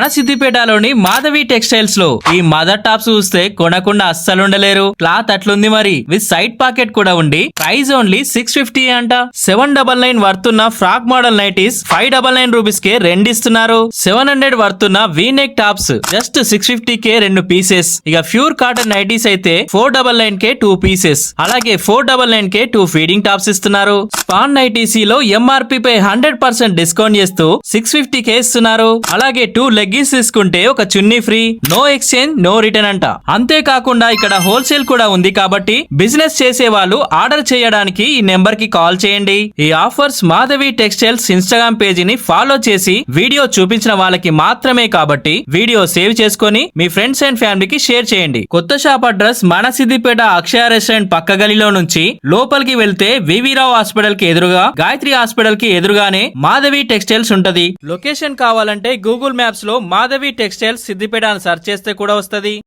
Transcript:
మన సిద్దిపేటలోని మాధవి టెక్స్టైల్స్ లో ఈ మదర్ టాప్స్ చూస్తే కొనకుండా అస్సలు ఉండలేరు. క్లాత్ అట్లుంది మరి, విత్ సైడ్ పాకెట్ కూడా ఉండి. ప్రైస్ ఓన్లీ 650 అంట. 799 వర్తున్న ఫ్రాక్ మోడల్ నైటీస్ 599 రూపీస్ కే రెండిస్తున్నారు. 700 వర్తున్న వీ నెక్ టాప్స్ జస్ట్ 650 కే 2 పీసెస్. ఇక ప్యూర్ కాటన్ నైటీస్ అయితే 499 కే 2 పీసెస్. అలాగే 499 కే 2 ఫీడింగ్ టాప్స్ ఇస్తున్నారు. స్పాన్ నైటీసీ లో ఎంఆర్పీ పై 100% డిస్కౌంట్ చేస్తూ 650 కే ఇస్తున్నారు. అలాగే 2 లెగ్గిన్స్ తీసుకుంటే ఒక chunni free. No exchange no return అంట. అంతేకాకుండా ఇక్కడ హోల్సేల్ కూడా ఉంది కాబట్టి బిజినెస్ చేసే వాళ్ళు ఆర్డర్ చేయడానికి ఈ నెంబర్ కి కాల్ చేయండి. ఈ ఆఫర్స్ మాధవి టెక్స్టైల్స్ ఇన్స్టాగ్రామ్ పేజీని ఫాలో చేసి వీడియో చూపించిన వాళ్ళకి మాత్రమే కాబట్టి వీడియో సేవ్ చేసుకొని మీ ఫ్రెండ్స్ అండ్ ఫ్యామిలీకి షేర్ చేయండి. కొత్త షాప్ అడ్రస్ మన సిద్దిపేట అక్షయ రెస్టారెంట్ పక్క గలిలో నుంచి లోపలికి వెళ్తే వివిరావు హాస్పిటల్ కి ఎదురుగా, గాయత్రి హాస్పిటల్ కి ఎదురుగానే మాధవి టెక్స్టైల్స్ ఉంటది. లొకేషన్ కావాలంటే గూగుల్ మ్యాప్స్ లో మాధవి టెక్స్టైల్స్ సిద్దిపేట అని సెర్చ్ చేస్తే కూడా వస్తది.